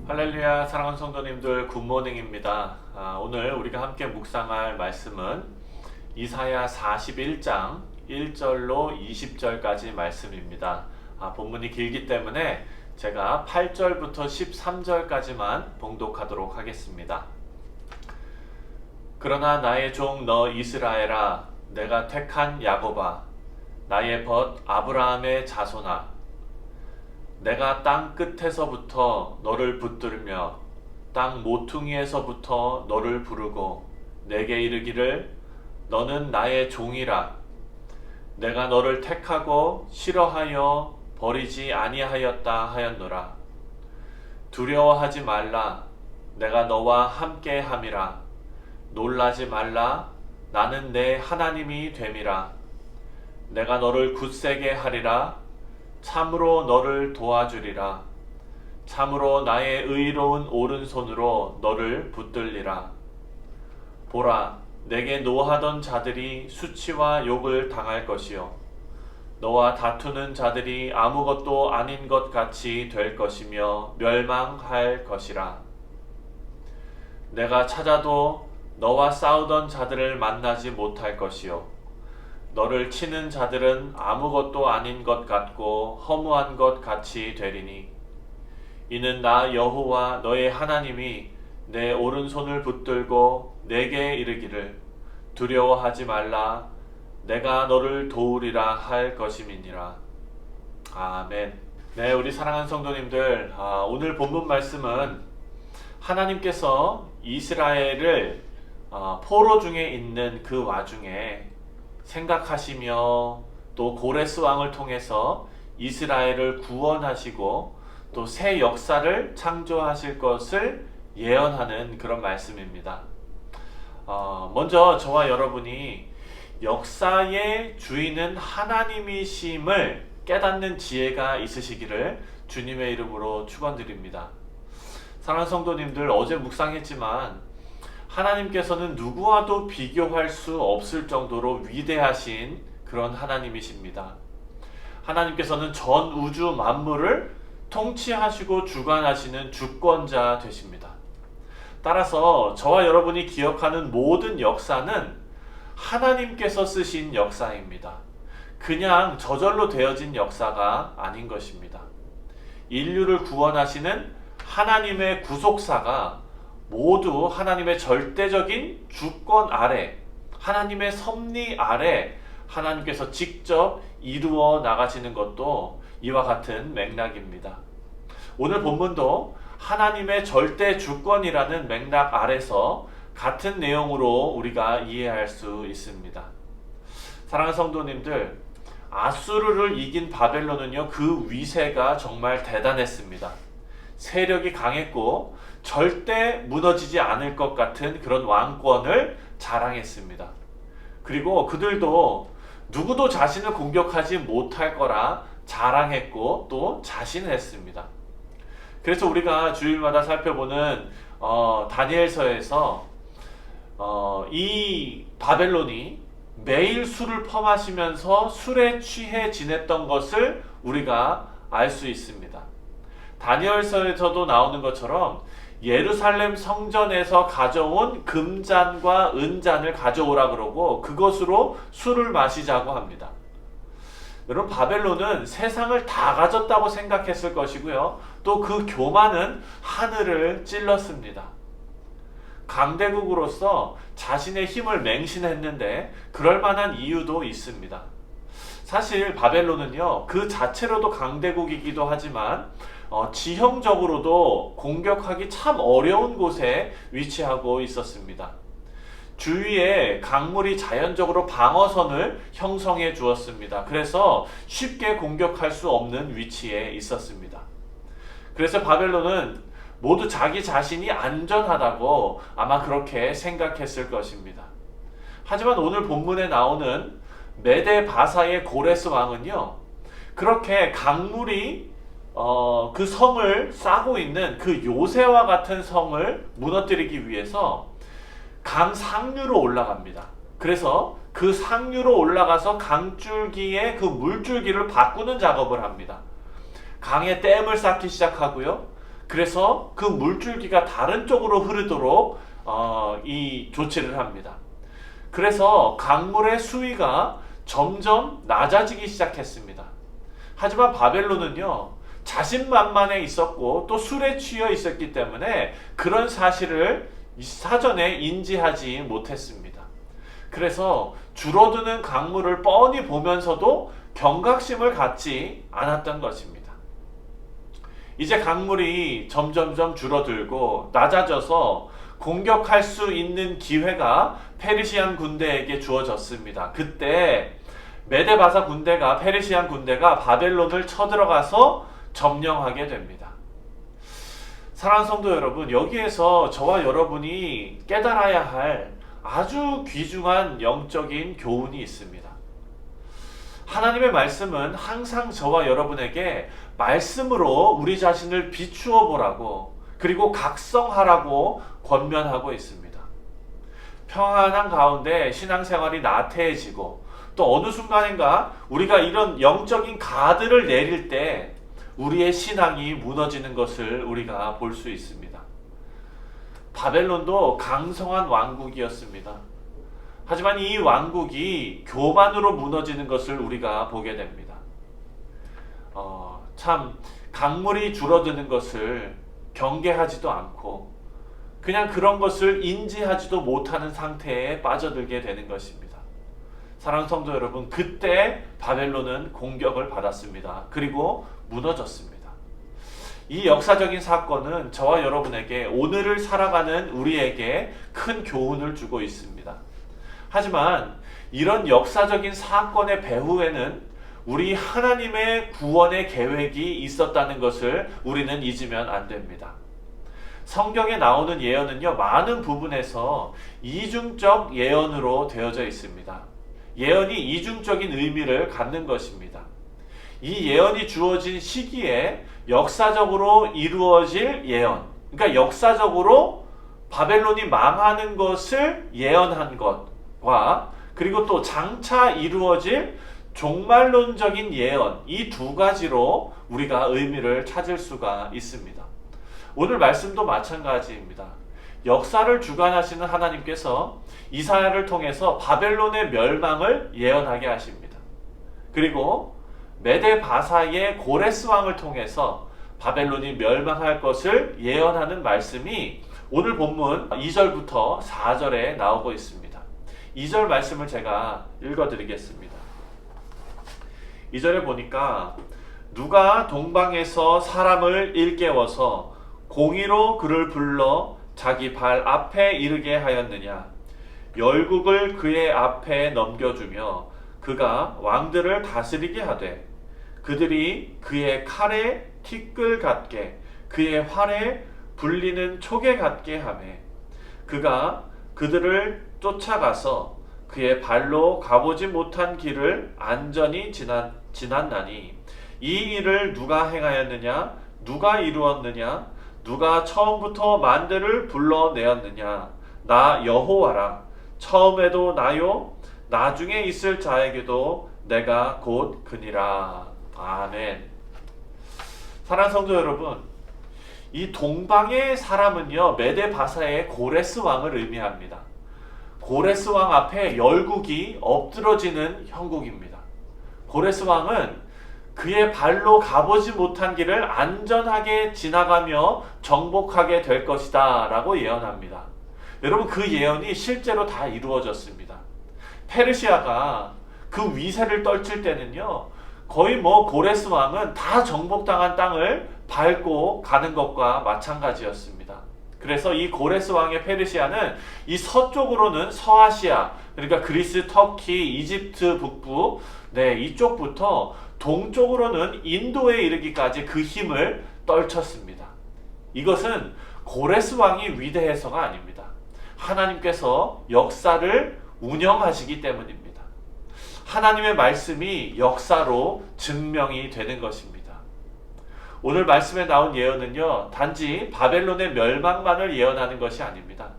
할렐루야, 사랑하는 성도님들 굿모닝입니다. 오늘 우리가 함께 묵상할 말씀은 이사야 41장 1절로 20절까지 말씀입니다. 본문이 길기 때문에 제가 8절부터 13절까지만 봉독하도록 하겠습니다. 그러나 나의 종 너 이스라엘아, 내가 택한 야곱아, 나의 벗 아브라함의 자손아, 내가 땅 끝에서부터 너를 붙들며 땅 모퉁이에서부터 너를 부르고 내게 이르기를 너는 나의 종이라. 내가 너를 택하고 싫어하여 버리지 아니하였다 하였노라. 두려워하지 말라. 내가 너와 함께함이라. 놀라지 말라. 나는 내 하나님이 됨이라. 내가 너를 굳세게 하리라. 참으로 너를 도와주리라. 참으로 나의 의로운 오른손으로 너를 붙들리라. 보라, 내게 노하던 자들이 수치와 욕을 당할 것이요 너와 다투는 자들이 아무것도 아닌 것 같이 될 것이며 멸망할 것이라. 내가 찾아도 너와 싸우던 자들을 만나지 못할 것이요 너를 치는 자들은 아무것도 아닌 것 같고 허무한 것 같이 되리니 이는 나 여호와 너의 하나님이 내 오른손을 붙들고 내게 이르기를 두려워하지 말라. 내가 너를 도우리라 할 것임이니라. 아멘. 네, 우리 사랑하는 성도님들, 오늘 본문 말씀은 하나님께서 이스라엘을 포로 중에 있는 그 와중에 생각하시며 또 고레스 왕을 통해서 이스라엘을 구원하시고 또 새 역사를 창조하실 것을 예언하는 그런 말씀입니다. 먼저 저와 여러분이 역사의 주인은 하나님이심을 깨닫는 지혜가 있으시기를 주님의 이름으로 축원드립니다. 사랑하는 성도님들, 어제 묵상했지만 하나님께서는 누구와도 비교할 수 없을 정도로 위대하신 그런 하나님이십니다. 하나님께서는 전 우주 만물을 통치하시고 주관하시는 주권자 되십니다. 따라서 저와 여러분이 기억하는 모든 역사는 하나님께서 쓰신 역사입니다. 그냥 저절로 되어진 역사가 아닌 것입니다. 인류를 구원하시는 하나님의 구속사가 모두 하나님의 절대적인 주권 아래, 하나님의 섭리 아래 하나님께서 직접 이루어 나가시는 것도 이와 같은 맥락입니다. 오늘 본문도 하나님의 절대 주권이라는 맥락 아래서 같은 내용으로 우리가 이해할 수 있습니다. 사랑하는 성도님들, 아수르를 이긴 바벨론은요, 그 위세가 정말 대단했습니다. 세력이 강했고 절대 무너지지 않을 것 같은 그런 왕권을 자랑했습니다. 그리고 그들도 누구도 자신을 공격하지 못할 거라 자랑했고 또 자신했습니다. 그래서 우리가 주일마다 살펴보는 다니엘서에서 이 바벨론이 매일 술을 퍼마시면서 술에 취해 지냈던 것을 우리가 알 수 있습니다. 다니엘서에서도 나오는 것처럼 예루살렘 성전에서 가져온 금잔과 은잔을 가져오라 그러고 그것으로 술을 마시자고 합니다. 여러분, 바벨론은 세상을 다 가졌다고 생각했을 것이고요. 또 그 교만은 하늘을 찔렀습니다. 강대국으로서 자신의 힘을 맹신했는데 그럴 만한 이유도 있습니다. 사실 바벨론은요, 그 자체로도 강대국이기도 하지만 지형적으로도 공격하기 참 어려운 곳에 위치하고 있었습니다. 주위에 강물이 자연적으로 방어선을 형성해 주었습니다. 그래서 쉽게 공격할 수 없는 위치에 있었습니다. 그래서 바벨론은 모두 자기 자신이 안전하다고 아마 그렇게 생각했을 것입니다. 하지만 오늘 본문에 나오는 메데 바사의 고레스 왕은요, 그렇게 강물이 그 성을 싸고 있는 그 요새와 같은 성을 무너뜨리기 위해서 강 상류로 올라갑니다. 그래서 그 상류로 올라가서 강줄기의 그 물줄기를 바꾸는 작업을 합니다. 강에 댐을 쌓기 시작하고요. 그래서 그 물줄기가 다른 쪽으로 흐르도록 이 조치를 합니다. 그래서 강물의 수위가 점점 낮아지기 시작했습니다. 하지만 바벨론은요, 자신만만해 있었고 또 술에 취해 있었기 때문에 그런 사실을 사전에 인지하지 못했습니다. 그래서 줄어드는 강물을 뻔히 보면서도 경각심을 갖지 않았던 것입니다. 이제 강물이 점점점 줄어들고 낮아져서 공격할 수 있는 기회가 페르시안 군대에게 주어졌습니다. 그때 메데바사 군대가, 페르시안 군대가 바벨론을 쳐들어가서 점령하게 됩니다. 사랑하는 성도 여러분, 여기에서 저와 여러분이 깨달아야 할 아주 귀중한 영적인 교훈이 있습니다. 하나님의 말씀은 항상 저와 여러분에게 말씀으로 우리 자신을 비추어 보라고, 그리고 각성하라고 권면하고 있습니다. 평안한 가운데 신앙생활이 나태해지고 또 어느 순간인가 우리가 이런 영적인 가드를 내릴 때 우리의 신앙이 무너지는 것을 우리가 볼 수 있습니다. 바벨론도 강성한 왕국이었습니다. 하지만 이 왕국이 교만으로 무너지는 것을 우리가 보게 됩니다. 참 강물이 줄어드는 것을 경계하지도 않고 그냥 그런 것을 인지하지도 못하는 상태에 빠져들게 되는 것입니다. 사랑하는 성도 여러분, 그때 바벨론은 공격을 받았습니다. 그리고 무너졌습니다. 이 역사적인 사건은 저와 여러분에게, 오늘을 살아가는 우리에게 큰 교훈을 주고 있습니다. 하지만 이런 역사적인 사건의 배후에는 우리 하나님의 구원의 계획이 있었다는 것을 우리는 잊으면 안 됩니다. 성경에 나오는 예언은요, 많은 부분에서 이중적 예언으로 되어져 있습니다. 예언이 이중적인 의미를 갖는 것입니다. 이 예언이 주어진 시기에 역사적으로 이루어질 예언, 그러니까 역사적으로 바벨론이 망하는 것을 예언한 것과, 그리고 또 장차 이루어질 종말론적인 예언, 이 두 가지로 우리가 의미를 찾을 수가 있습니다. 오늘 말씀도 마찬가지입니다. 역사를 주관하시는 하나님께서 이사야를 통해서 바벨론의 멸망을 예언하게 하십니다. 그리고 메데바사의 고레스 왕을 통해서 바벨론이 멸망할 것을 예언하는 말씀이 오늘 본문 2절부터 4절에 나오고 있습니다. 2절 말씀을 제가 읽어드리겠습니다. 2절에 보니까 누가 동방에서 사람을 일깨워서 공의로 그를 불러 자기 발 앞에 이르게 하였느냐. 열국을 그의 앞에 넘겨주며 그가 왕들을 다스리게 하되 그들이 그의 칼에 티끌 같게 그의 활에 불리는 촉에 같게 하매 그가 그들을 쫓아가서 그의 발로 가보지 못한 길을 안전히 지났나니 이 일을 누가 행하였느냐, 누가 이루었느냐, 누가 처음부터 만대를 불러내었느냐. 나 여호와라. 처음에도 나요, 나중에 있을 자에게도 내가 곧 그니라. 아멘. 사랑하는 성도 여러분, 이 동방의 사람은요, 메데바사의 고레스 왕을 의미합니다. 고레스 왕 앞에 열국이 엎드러지는 형국입니다. 고레스 왕은 그의 발로 가보지 못한 길을 안전하게 지나가며 정복하게 될 것이다 라고 예언합니다. 여러분, 그 예언이 실제로 다 이루어졌습니다. 페르시아가 그 위세를 떨칠 때는요, 거의 고레스 왕은 다 정복당한 땅을 밟고 가는 것과 마찬가지였습니다. 그래서 이 고레스 왕의 페르시아는 이 서쪽으로는 서아시아, 그러니까 그리스, 터키, 이집트 북부, 이쪽부터 동쪽으로는 인도에 이르기까지 그 힘을 떨쳤습니다. 이것은 고레스 왕이 위대해서가 아닙니다. 하나님께서 역사를 운영하시기 때문입니다. 하나님의 말씀이 역사로 증명이 되는 것입니다. 오늘 말씀에 나온 예언은요, 단지 바벨론의 멸망만을 예언하는 것이 아닙니다.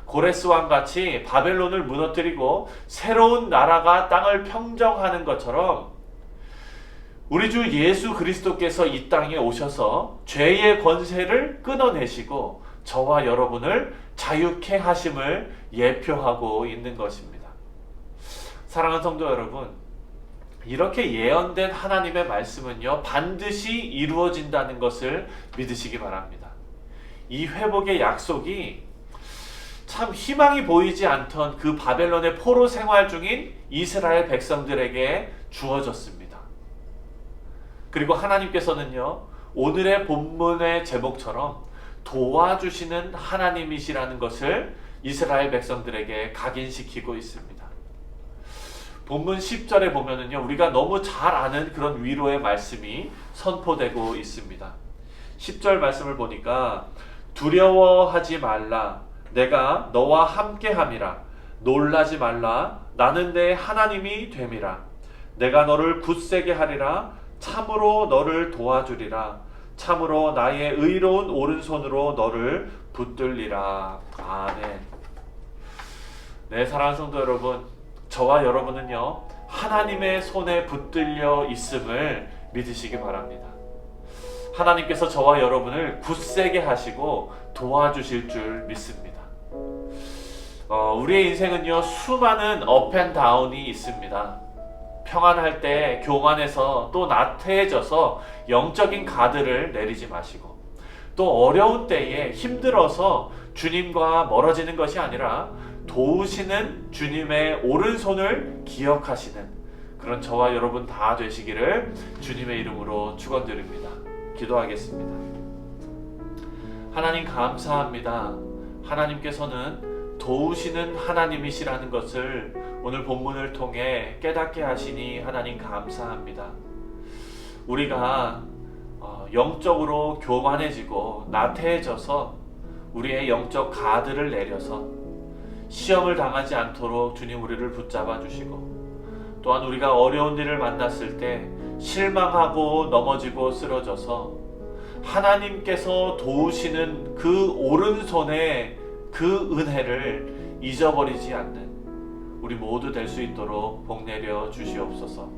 고레스 왕같이 바벨론을 무너뜨리고 새로운 나라가 땅을 평정하는 것처럼 우리 주 예수 그리스도께서 이 땅에 오셔서 죄의 권세를 끊어내시고 저와 여러분을 자유케 하심을 예표하고 있는 것입니다. 사랑하는 성도 여러분, 이렇게 예언된 하나님의 말씀은요, 반드시 이루어진다는 것을 믿으시기 바랍니다. 이 회복의 약속이 참 희망이 보이지 않던 그 바벨론의 포로 생활 중인 이스라엘 백성들에게 주어졌습니다. 그리고 하나님께서는요, 오늘의 본문의 제목처럼 도와주시는 하나님이시라는 것을 이스라엘 백성들에게 각인시키고 있습니다. 본문 10절에 보면은요, 우리가 너무 잘 아는 그런 위로의 말씀이 선포되고 있습니다. 10절 말씀을 보니까 두려워하지 말라, 내가 너와 함께함이라, 놀라지 말라, 나는 내 하나님이 됨이라, 내가 너를 굳세게 하리라, 참으로 너를 도와주리라, 참으로 나의 의로운 오른손으로 너를 붙들리라. 아멘. 네, 사랑하는 성도 여러분, 저와 여러분은요, 하나님의 손에 붙들려 있음을 믿으시기 바랍니다. 하나님께서 저와 여러분을 굳세게 하시고 도와주실 줄 믿습니다. 우리의 인생은요, 수많은 업앤다운이 있습니다. 평안할 때 교만해서 또 나태해져서 영적인 가드를 내리지 마시고, 또 어려운 때에 힘들어서 주님과 멀어지는 것이 아니라 도우시는 주님의 오른손을 기억하시는 그런 저와 여러분 다 되시기를 주님의 이름으로 축원드립니다. 기도하겠습니다. 하나님 감사합니다. 하나님께서는 도우시는 하나님이시라는 것을 오늘 본문을 통해 깨닫게 하시니 하나님 감사합니다. 우리가 영적으로 교만해지고 나태해져서 우리의 영적 가드를 내려서 시험을 당하지 않도록 주님 우리를 붙잡아 주시고, 또한 우리가 어려운 일을 만났을 때 실망하고 넘어지고 쓰러져서 하나님께서 도우시는 그 오른손의 그 은혜를 잊어버리지 않는 우리 모두 될 수 있도록 복내려 주시옵소서.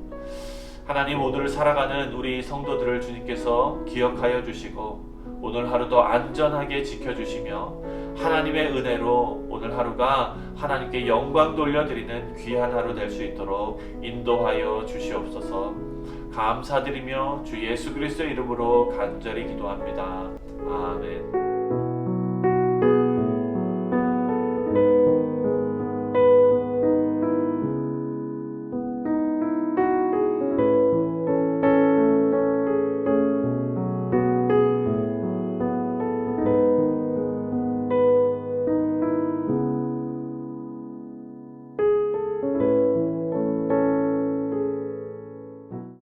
하나님, 오늘 살아가는 우리 성도들을 주님께서 기억하여 주시고 오늘 하루도 안전하게 지켜주시며 하나님의 은혜로 오늘 하루가 하나님께 영광 돌려드리는 귀한 하루 될 수 있도록 인도하여 주시옵소서. 감사드리며 주 예수 그리스도의 이름으로 간절히 기도합니다. 아멘.